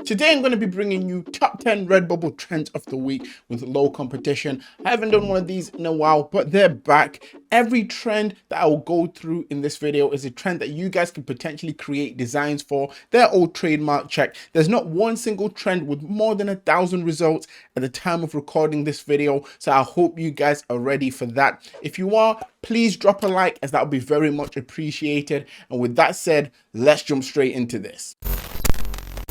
Today I'm going to be bringing you top 10 Redbubble trends of the week with low competition. I haven't done one of these in a while, but they're back. Every trend that I will go through in this video is a trend that you guys can potentially create designs for. They're all trademark checked. There's not one single trend with more than 1,000 results at the time of recording this video, so I hope you guys are ready for that. If you are, please drop a like, as that would be very much appreciated. And with that said, let's jump straight into this.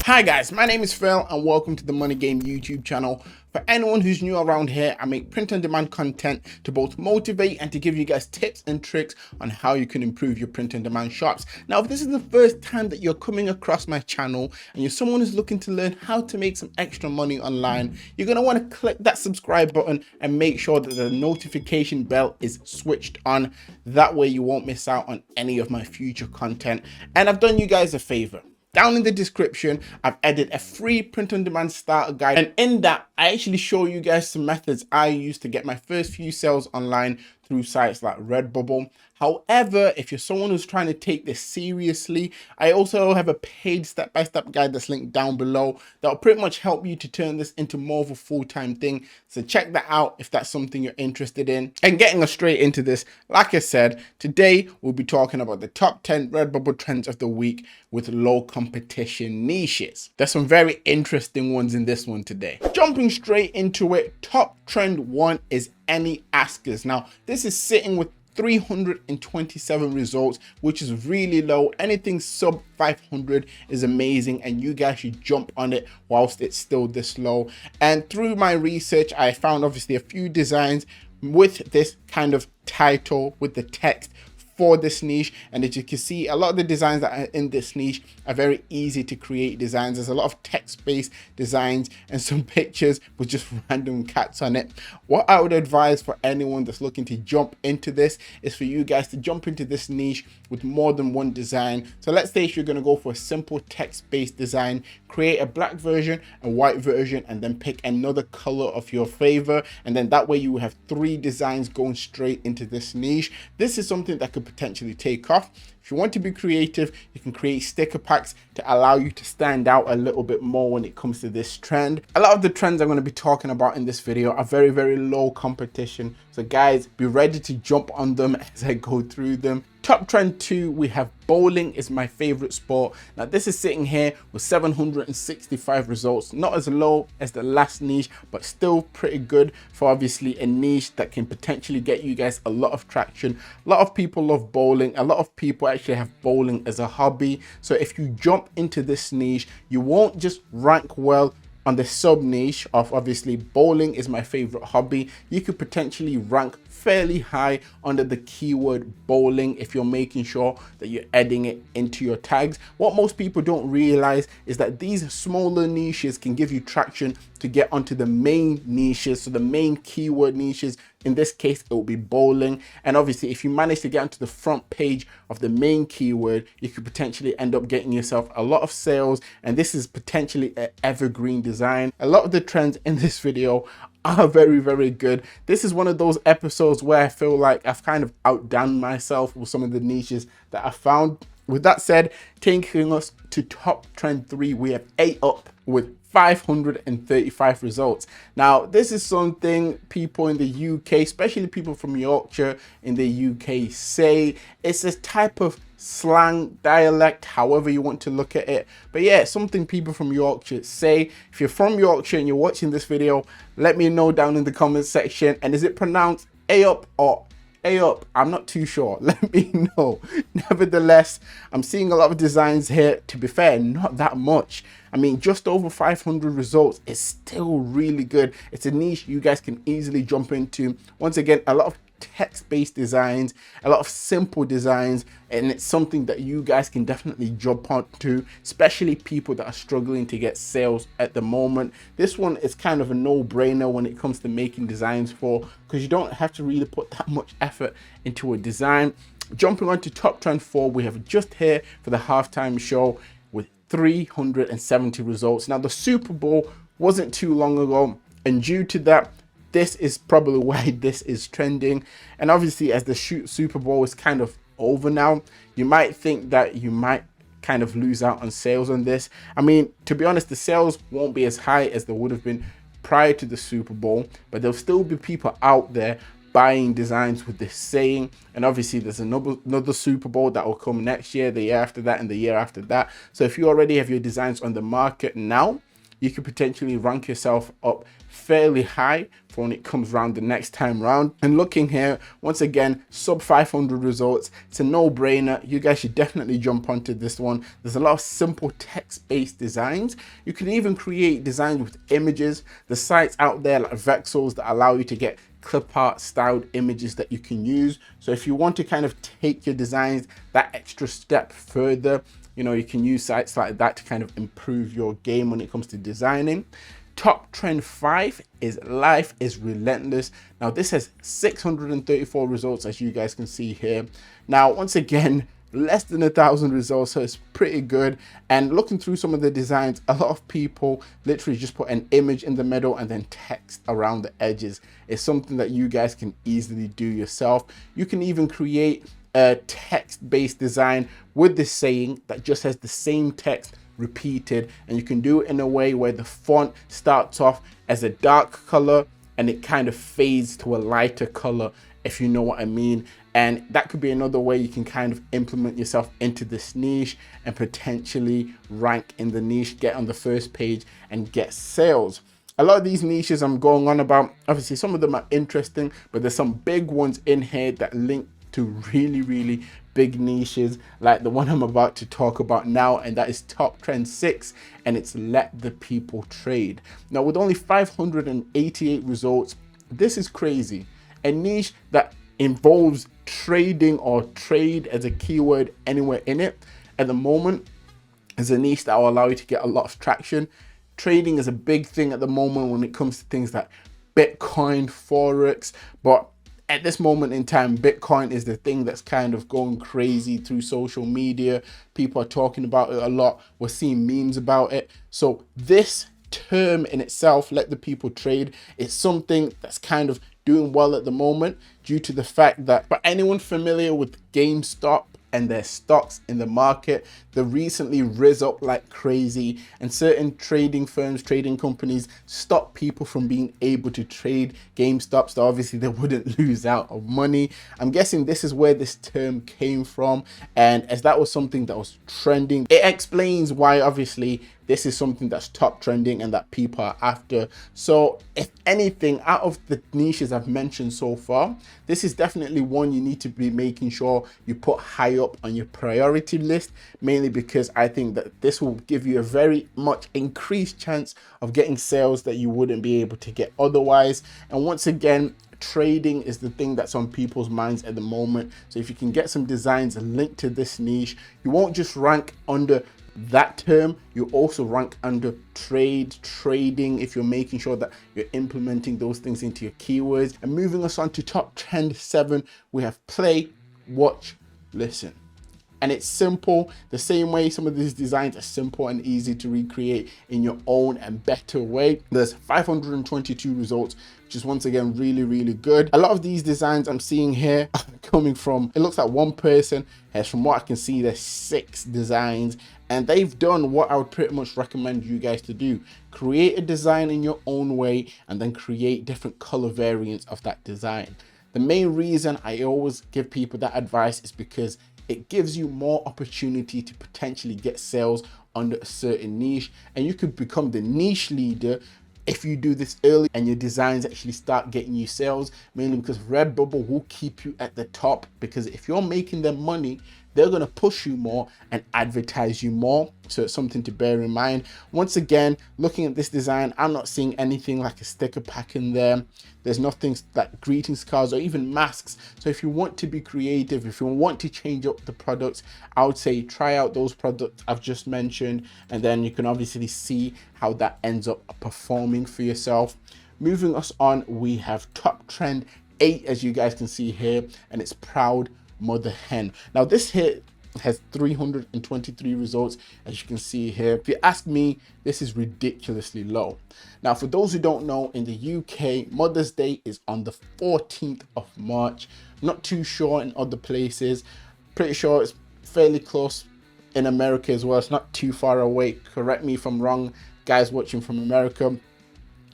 Hi guys, my name is Phil and welcome to the Money Game YouTube channel. For anyone who's new around here, I make print on demand content to both motivate and to give you guys tips and tricks on how you can improve your print on demand shops. Now, if this is the first time that you're coming across my channel and you're someone who's looking to learn how to make some extra money online, you're going to want to click that subscribe button and make sure that the notification bell is switched on. That way you won't miss out on any of my future content. And I've done you guys a favor. Down in the description, I've added a free print-on-demand starter guide, and in that, I actually show you guys some methods I use to get my first few sales online through sites like Redbubble. However, if you're someone who's trying to take this seriously, I also have a paid step-by-step guide that's linked down below that will pretty much help you to turn this into more of a full-time thing. So check that out if that's something you're interested in. And getting us straight into this, like I said, today we'll be talking about the top 10 Redbubble trends of the week with low competition niches. There's some very interesting ones in this one today. Jumping straight into it, top trend 1 is any askers. Now, this is sitting with 327 results, which is really low. Anything sub 500 is amazing, and you guys should jump on it whilst it's still this low. And through my research, I found obviously a few designs with this kind of title, with the text for this niche. And as you can see, a lot of the designs that are in this niche are very easy to create designs. There's a lot of text-based designs and some pictures with just random cats on it. What I would advise for anyone that's looking to jump into this is for you guys to jump into this niche with more than one design. So let's say if you're going to go for a simple text-based design, create a black version, a white version, and then pick another color of your favor. And then that way you have 3 designs going straight into this niche. This is something that could potentially take off. If you want to be creative, you can create sticker packs to allow you to stand out a little bit more when it comes to this trend. A lot of the trends I'm going to be talking about in this video are very, very low competition. So guys, be ready to jump on them as I go through them. Top trend 2, we have bowling is my favorite sport. Now this is sitting here with 765 results, not as low as the last niche, but still pretty good for obviously a niche that can potentially get you guys a lot of traction. A lot of people love bowling. A lot of people actually have bowling as a hobby. So if you jump into this niche, you won't just rank well on the sub niche of obviously bowling is my favorite hobby. You could potentially rank fairly high under the keyword bowling if you're making sure that you're adding it into your tags. What most people don't realize is that these smaller niches can give you traction to get onto the main niches, so the main keyword niches. In this case, it will be bowling. And obviously, if you manage to get onto the front page of the main keyword, you could potentially end up getting yourself a lot of sales. And this is potentially an evergreen design. A lot of the trends in this video are very, very good. This is one of those episodes where I feel like I've kind of outdone myself with some of the niches that I found. With that said, taking us to top trend 3, we have A-Up with 535 results. Now, this is something people in the UK, especially people from Yorkshire in the UK, say. It's a type of slang, dialect, however you want to look at it. But yeah, it's something people from Yorkshire say. If you're from Yorkshire and you're watching this video, let me know down in the comments section. And is it pronounced A-Up or A-Up? I'm not too sure. Let me know. Nevertheless, I'm seeing a lot of designs here. To be fair, not that much. I mean, just over 500 results is still really good. It's a niche you guys can easily jump into. Once again, a lot of text-based designs, a lot of simple designs, and it's something that you guys can definitely jump onto, especially people that are struggling to get sales at the moment. This one is kind of a no-brainer when it comes to making designs for, because you don't have to really put that much effort into a design. Jumping on to top trend 4, we have just here for the halftime show with 370 results. Now the Super Bowl wasn't too long ago, and due to that, this is probably why this is trending. And obviously, as the Super Bowl is kind of over now, you might think that you might kind of lose out on sales on this. I mean, to be honest, the sales won't be as high as they would have been prior to the Super Bowl, but there'll still be people out there buying designs with this saying. And obviously there's another Super Bowl that will come next year, the year after that, and the year after that. So if you already have your designs on the market now, you could potentially rank yourself up fairly high for when it comes around the next time round. And looking here, once again, sub 500 results. It's a no-brainer. You guys should definitely jump onto this one. There's a lot of simple text-based designs. You can even create designs with images. The sites out there like Vexels that allow you to get clip art styled images that you can use. So if you want to kind of take your designs that extra step further, you know, you can use sites like that to kind of improve your game when it comes to designing. Top trend 5 is life is relentless. Now this has 634 results, as you guys can see here. Now once again, less than 1,000 results, so it's pretty good. And looking through some of the designs, a lot of people literally just put an image in the middle and then text around the edges. It's something that you guys can easily do yourself. You can even create a text-based design with this saying that just has the same text repeated, and you can do it in a way where the font starts off as a dark color and it kind of fades to a lighter color, if you know what I mean. And that could be another way you can kind of implement yourself into this niche and potentially rank in the niche, get on the first page and get sales. A lot of these niches I'm going on about, obviously some of them are interesting, but there's some big ones in here that link to really big niches, like the one I'm about to talk about now, and that is top trend 6, and it's let the people trade. Now with only 588 results, this is crazy. A niche that involves trading or trade as a keyword anywhere in it at the moment is a niche that will allow you to get a lot of traction. Trading is a big thing at the moment when it comes to things like Bitcoin, Forex, but at this moment in time, Bitcoin is the thing that's kind of going crazy through social media. People are talking about it a lot. We're seeing memes about it. So this term in itself, let the people trade, is something that's kind of doing well at the moment due to the fact that for anyone familiar with GameStop and their stocks in the market, they recently rose up like crazy, and certain trading firms, trading companies stop people from being able to trade GameStop, so obviously they wouldn't lose out on money. I'm guessing this is where this term came from, and as that was something that was trending, it explains why obviously this is something that's top trending and that people are after. So if anything, out of the niches I've mentioned so far, this is definitely one you need to be making sure you put high up on your priority list, mainly because I think that this will give you a very much increased chance of getting sales that you wouldn't be able to get otherwise. And once again, trading is the thing that's on people's minds at the moment. So if you can get some designs linked to this niche, you won't just rank under that term, you also rank under trading, if you're making sure that you're implementing those things into your keywords. And moving us on to top trend 7, we have play, watch, listen. And it's simple, the same way some of these designs are simple and easy to recreate in your own and better way. There's 522 results, which is once again really good. A lot of these designs I'm seeing here are coming from, it looks like one person, as from what I can see, there's 6 designs, and they've done what I would pretty much recommend you guys to do. Create a design in your own way and then create different color variants of that design. The main reason I always give people that advice is because it gives you more opportunity to potentially get sales under a certain niche, and you could become the niche leader if you do this early and your designs actually start getting you sales, mainly because Redbubble will keep you at the top, because if you're making them money, they're going to push you more and advertise you more. So it's something to bear in mind. Once again, looking at this design, I'm not seeing anything like a sticker pack in there. There's nothing like greetings cards or even masks. So if you want to be creative, if you want to change up the products, I would say try out those products I've just mentioned, and then you can obviously see how that ends up performing for yourself. Moving us on, we have top trend 8, as you guys can see here, and it's proud mother hen. Now this here has 323 results, as you can see here. If you ask me, this is ridiculously low. Now for those who don't know, in the UK, Mother's Day is on the 14th of March. Not too sure in other places, pretty sure it's fairly close in America as well. It's not too far away. Correct me if I'm wrong, guys watching from America.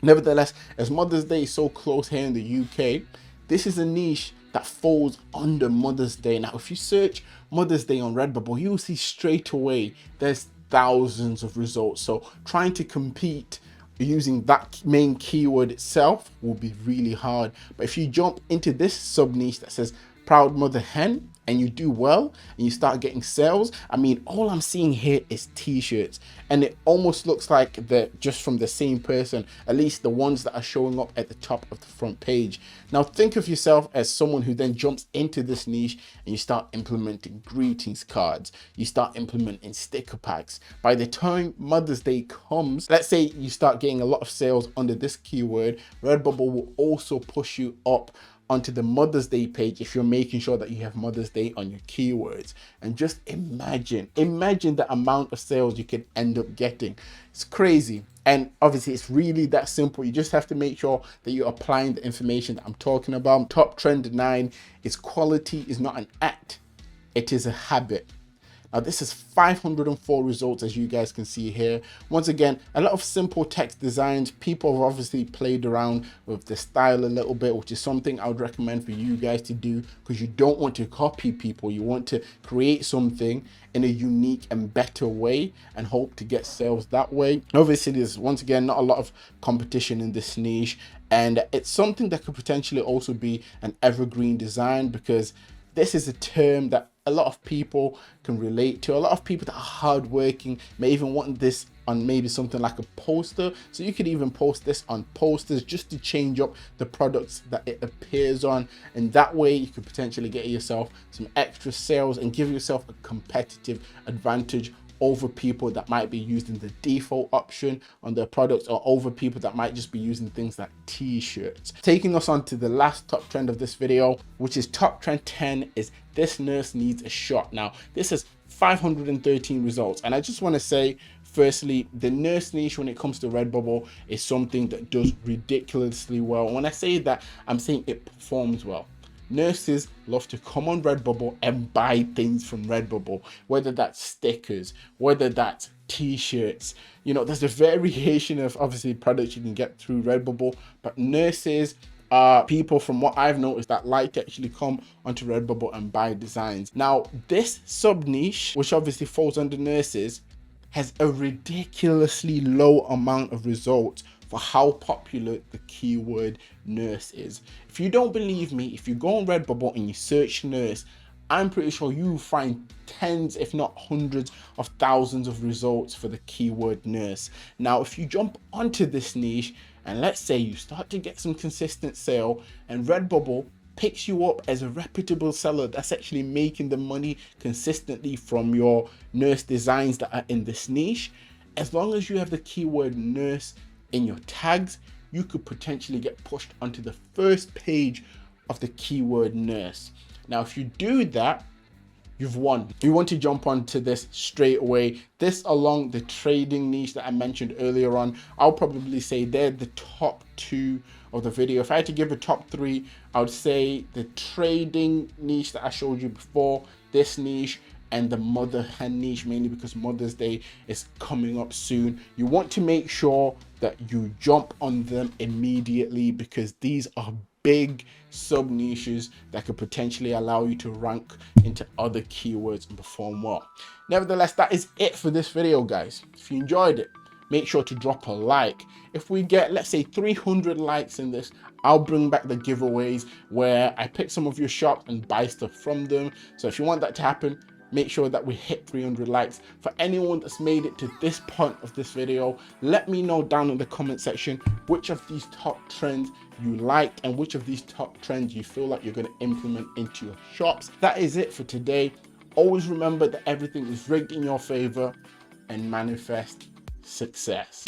Nevertheless, as Mother's Day is so close here in the UK, this is a niche that falls under Mother's Day. Now, if you search Mother's Day on Redbubble, you will see straight away there's thousands of results. So trying to compete using that main keyword itself will be really hard. But if you jump into this sub niche that says proud mother hen, and you do well and you start getting sales, I mean, all I'm seeing here is t-shirts, and it almost looks like they're just from the same person, at least the ones that are showing up at the top of the front page. Now think of yourself as someone who then jumps into this niche and you start implementing greetings cards, you start implementing sticker packs. By the time Mother's Day comes, let's say you start getting a lot of sales under this keyword, Redbubble will also push you up onto the Mother's Day page if you're making sure that you have Mother's Day on your keywords. And just imagine the amount of sales you could end up getting. It's crazy. And obviously it's really that simple. You just have to make sure that you're applying the information that I'm talking about. Top trend 9 is quality is not an act, it is a habit. Now this is 504 results, as you guys can see here. Once again, a lot of simple text designs. People have obviously played around with the style a little bit, which is something I would recommend for you guys to do, because you don't want to copy people. You want to create something in a unique and better way and hope to get sales that way. Obviously there's, once again, not a lot of competition in this niche, and it's something that could potentially also be an evergreen design, because this is a term that a lot of people can relate to. A lot of people that are hardworking may even want this on maybe something like a poster. So you could even post this on posters just to change up the products that it appears on. And that way you could potentially get yourself some extra sales and give yourself a competitive advantage over people that might be using the default option on their products, or over people that might just be using things like t-shirts. Taking us on to the last top trend of this video, which is top trend 10, is this nurse needs a shot. Now this is 513 results, and I just want to say, firstly, the nurse niche when it comes to Redbubble is something that does ridiculously well. When I say that, I'm saying it performs well. Nurses love to come on Redbubble and buy things from Redbubble, whether that's stickers, whether that's t-shirts. You know, there's a variation of obviously products you can get through Redbubble, but nurses are people, from what I've noticed, that like to actually come onto Redbubble and buy designs. Now this sub niche, which obviously falls under nurses, has a ridiculously low amount of results for how popular the keyword nurse is. If you don't believe me, if you go on Redbubble and you search nurse, I'm pretty sure you'll find tens, if not hundreds of thousands of results for the keyword nurse. Now, if you jump onto this niche and let's say you start to get some consistent sale and Redbubble picks you up as a reputable seller that's actually making the money consistently from your nurse designs that are in this niche, as long as you have the keyword nurse in your tags, you could potentially get pushed onto the first page of the keyword nurse. Now, if you do that, you've won. You want to jump onto this straight away. This, along the trading niche that I mentioned earlier on, I'll probably say they're the top 2 of the video. If I had to give a top 3, I would say the trading niche that I showed you before, this niche, and the mother hen niche, mainly because Mother's Day is coming up soon. You want to make sure that you jump on them immediately, because these are big sub niches that could potentially allow you to rank into other keywords and perform well. Nevertheless, that is it for this video, guys. If you enjoyed it, make sure to drop a like. If we get, let's say, 300 likes in this, I'll bring back the giveaways where I pick some of your shops and buy stuff from them. So if you want that to happen, make sure that we hit 300 likes. For anyone that's made it to this point of this video, let me know down in the comment section which of these top trends you liked and which of these top trends you feel like you're going to implement into your shops. That is it for today. Always remember that everything is rigged in your favor, and manifest success.